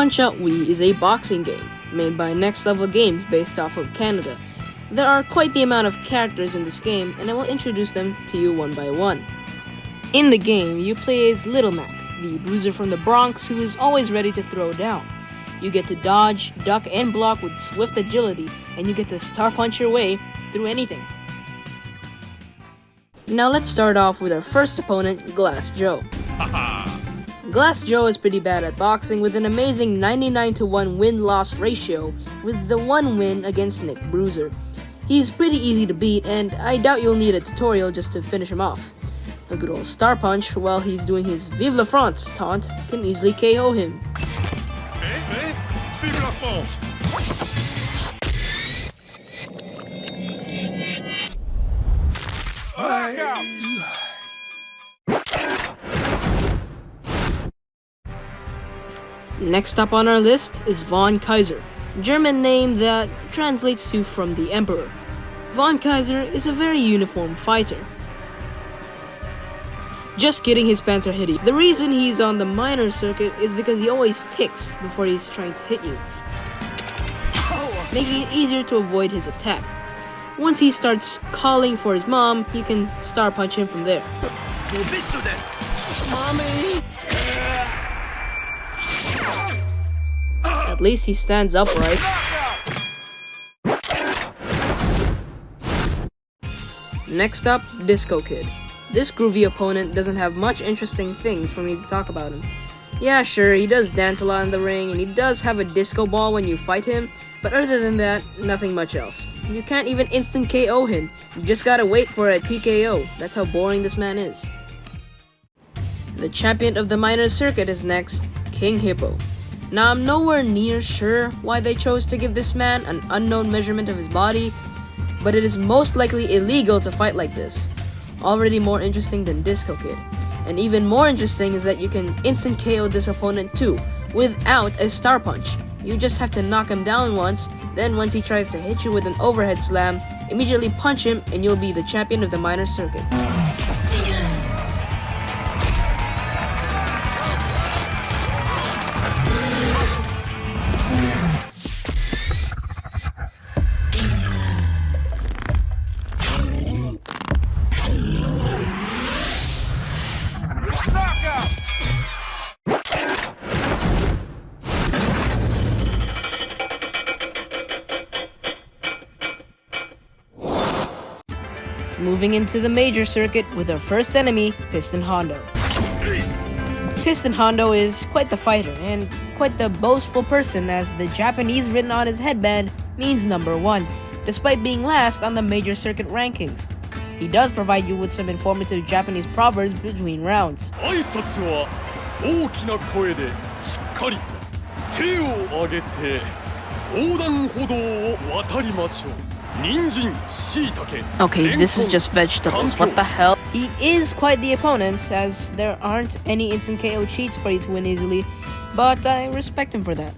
Punch-Out Wii is a boxing game made by Next Level Games based off of Canada. There are quite the amount of characters in this game, and I will introduce them to you one by one. In the game, you play as Little Mac, the bruiser from the Bronx who is always ready to throw down. You get to dodge, duck, and block with swift agility, and you get to star punch your way through anything. Now let's start off with our first opponent, Glass Joe. Glass Joe is pretty bad at boxing with an amazing 99-to-1 win-loss ratio with the one win against Nick Bruiser. He's pretty easy to beat, and I doubt you'll need a tutorial just to finish him off. A good old star punch while he's doing his Vive la France taunt can easily KO him. Vive la France! Next up on our list is Von Kaiser, German name that translates to from the Emperor. Von Kaiser is a very uniform fighter. Just kidding, his pants are hitty. The reason he's on the minor circuit is because he always ticks before he's trying to hit you, making it easier to avoid his attack. Once he starts calling for his mom, you can star punch him from there. Mommy! At least he stands upright. Next up, Disco Kid. This groovy opponent doesn't have much interesting things for me to talk about him. Yeah, sure, he does dance a lot in the ring, and he does have a disco ball when you fight him, but other than that, nothing much else. You can't even instant KO him. You just gotta wait for a TKO. That's how boring this man is. The champion of the minor circuit is next, King Hippo. Now, I'm nowhere near sure why they chose to give this man an unknown measurement of his body, but it is most likely illegal to fight like this. Already more interesting than Disco Kid. And even more interesting is that you can instant KO this opponent too, without a star punch. You just have to knock him down once, then once he tries to hit you with an overhead slam, immediately punch him and you'll be the champion of the minor circuit. Moving into the major circuit with our first enemy, Piston Hondo. Piston Hondo is quite the fighter and quite the boastful person, as the Japanese written on his headband means number 1, despite being last on the major circuit rankings. He does provide you with some informative Japanese proverbs between rounds. 挨拶は大きな声でしっかりと手を挙げて横断歩道を渡りましょう。 Okay, this is just vegetables. What the hell? He is quite the opponent, as there aren't any instant KO cheats for you to win easily, but I respect him for that.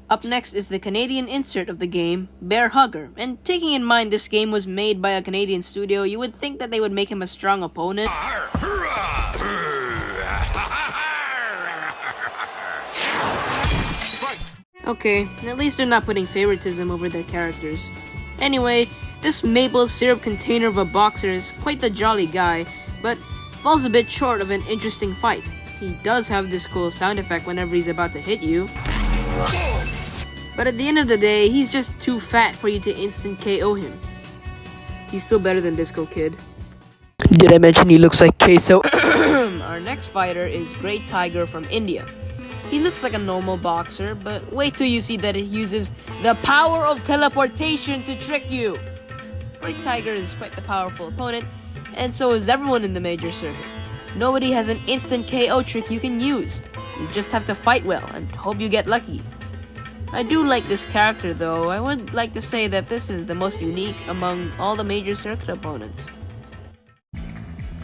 Up next is the Canadian insert of the game, Bear Hugger, and taking in mind this game was made by a Canadian studio, you would think that they would make him a strong opponent. Okay, at least they're not putting favoritism over their characters. Anyway, this maple syrup container of a boxer is quite the jolly guy, but falls a bit short of an interesting fight. He does have this cool sound effect whenever he's about to hit you. But at the end of the day, he's just too fat for you to instant KO him. He's still better than Disco Kid. Did I mention he looks like queso? Our next fighter is Great Tiger from India. He looks like a normal boxer, but wait till you see that it uses the power of teleportation to trick you. Great Tiger is quite the powerful opponent, and so is everyone in the major circuit. Nobody has an instant KO trick you can use. You just have to fight well and hope you get lucky. I do like this character though. I would like to say that this is the most unique among all the major circuit opponents.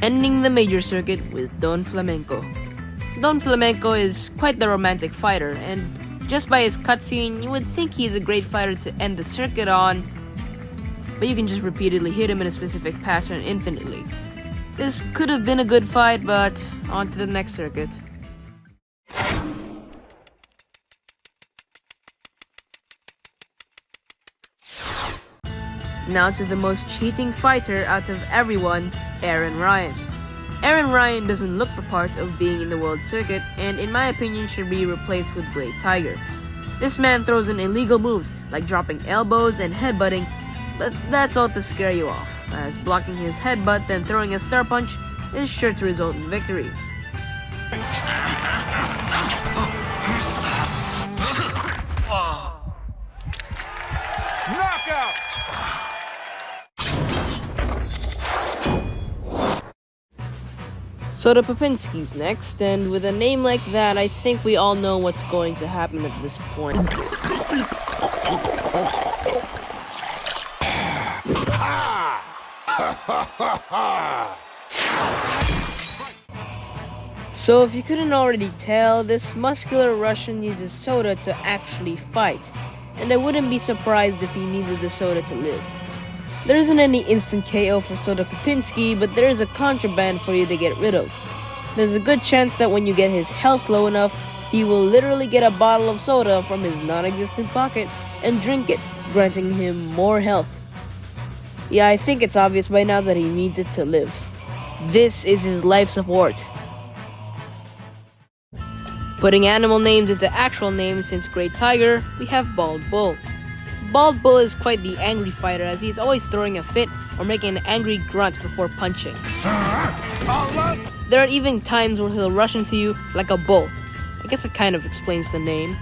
Ending the major circuit with Don Flamenco. Don Flamenco is quite the romantic fighter, and just by his cutscene, you would think he's a great fighter to end the circuit on, but you can just repeatedly hit him in a specific pattern infinitely. This could have been a good fight, but on to the next circuit. Now to the most cheating fighter out of everyone, Aaron Ryan. Aaron Ryan doesn't look the part of being in the world circuit and in my opinion should be replaced with Great Tiger. This man throws in illegal moves like dropping elbows and headbutting, but that's all to scare you off, as blocking his headbutt then throwing a star punch is sure to result in victory. Knockout! Soda Popinski's next, and with a name like that, I think we all know what's going to happen at this point. So if you couldn't already tell, this muscular Russian uses soda to actually fight, and I wouldn't be surprised if he needed the soda to live. There isn't any instant KO for Soda Popinski, but there is a contraband for you to get rid of. There's a good chance that when you get his health low enough, he will literally get a bottle of soda from his non-existent pocket and drink it, granting him more health. Yeah, I think it's obvious by now that he needs it to live. This is his life support. Putting animal names into actual names since Great Tiger, we have Bald Bull. Bald Bull is quite the angry fighter as he is always throwing a fit or making an angry grunt before punching. There are even times where he'll rush into you like a bull. I guess it kind of explains the name.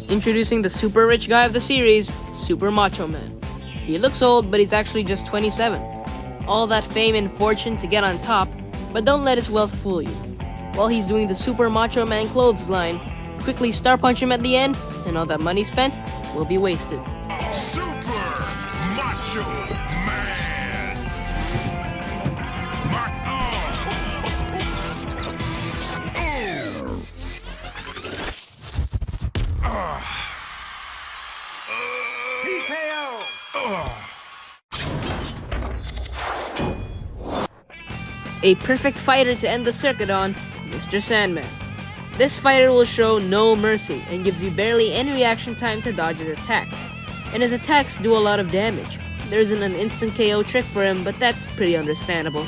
Introducing the super rich guy of the series, Super Macho Man. He looks old, but he's actually just 27. All that fame and fortune to get on top, but don't let his wealth fool you. While he's doing the Super Macho Man clothes line, quickly star punch him at the end, and all that money spent will be wasted. Super Macho Man! A perfect fighter to end the circuit on, Mr. Sandman. This fighter will show no mercy and gives you barely any reaction time to dodge his attacks, and his attacks do a lot of damage. There isn't an instant KO trick for him, but that's pretty understandable.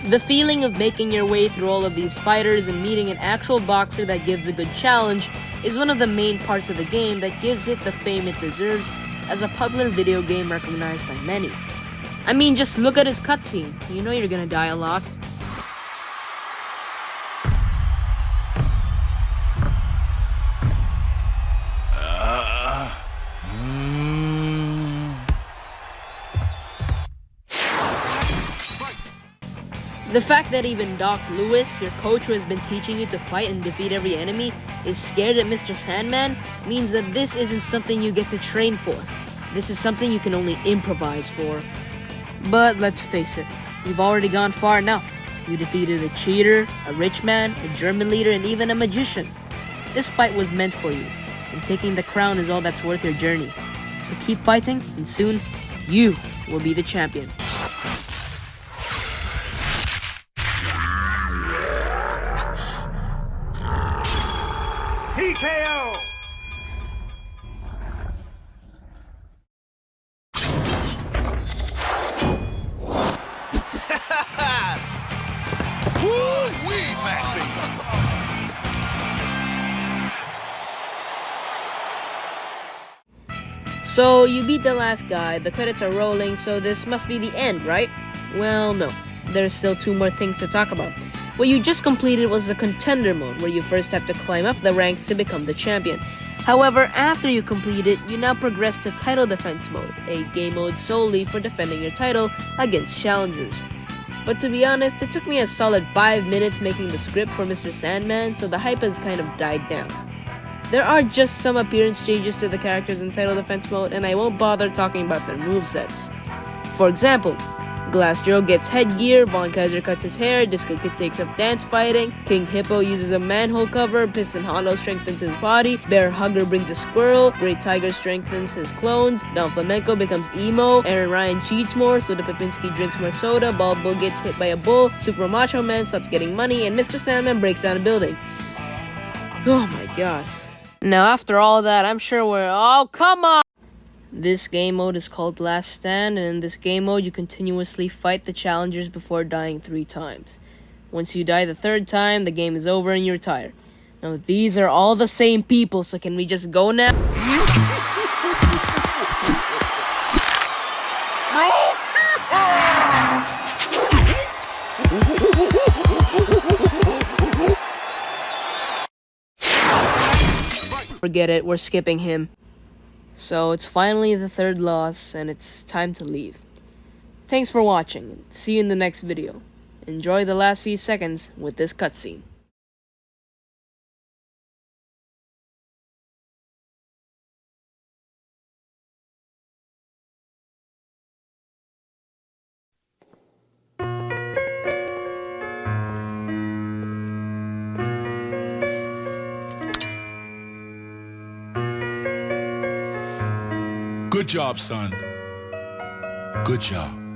The feeling of making your way through all of these fighters and meeting an actual boxer that gives a good challenge is one of the main parts of the game that gives it the fame it deserves as a popular video game recognized by many. I mean, just look at his cutscene. You know you're gonna die a lot. The fact that even Doc Lewis, your coach who has been teaching you to fight and defeat every enemy, is scared at Mr. Sandman means that this isn't something you get to train for. This is something you can only improvise for. But let's face it, you've already gone far enough. You defeated a cheater, a rich man, a German leader, and even a magician. This fight was meant for you, and taking the crown is all that's worth your journey. So keep fighting, and soon, you will be the champion. TKO! Woo-wee, Mackie! So you beat the last guy, the credits are rolling, so this must be the end, right? Well, no. There's still 2 more things to talk about. What you just completed was the contender mode, where you first have to climb up the ranks to become the champion. However, after you complete it, you now progress to title defense mode, a game mode solely for defending your title against challengers. But to be honest, it took me a solid 5 minutes making the script for Mr. Sandman, so the hype has kind of died down. There are just some appearance changes to the characters in title defense mode, and I won't bother talking about their movesets. For example, Glass Joe gets headgear, Von Kaiser cuts his hair, Disco Kid takes up dance fighting, King Hippo uses a manhole cover, Piston Hollow strengthens his body, Bear Hugger brings a squirrel, Great Tiger strengthens his clones, Don Flamenco becomes emo, Aaron Ryan cheats more, Soda Popinski drinks more soda, Bald Bull gets hit by a bull, Super Macho Man stops getting money, and Mr. Sandman breaks down a building. Oh my god. Now after all that, I'm sure we're— oh, come on! This game mode is called Last Stand, and in this game mode, you continuously fight the challengers before dying 3 times. Once you die the 3rd time, the game is over and you retire. Now, these are all the same people, so can we just go now? Forget it, we're skipping him. So it's finally the 3rd loss, and it's time to leave. Thanks for watching, see you in the next video. Enjoy the last few seconds with this cutscene. Good job, son. Good job.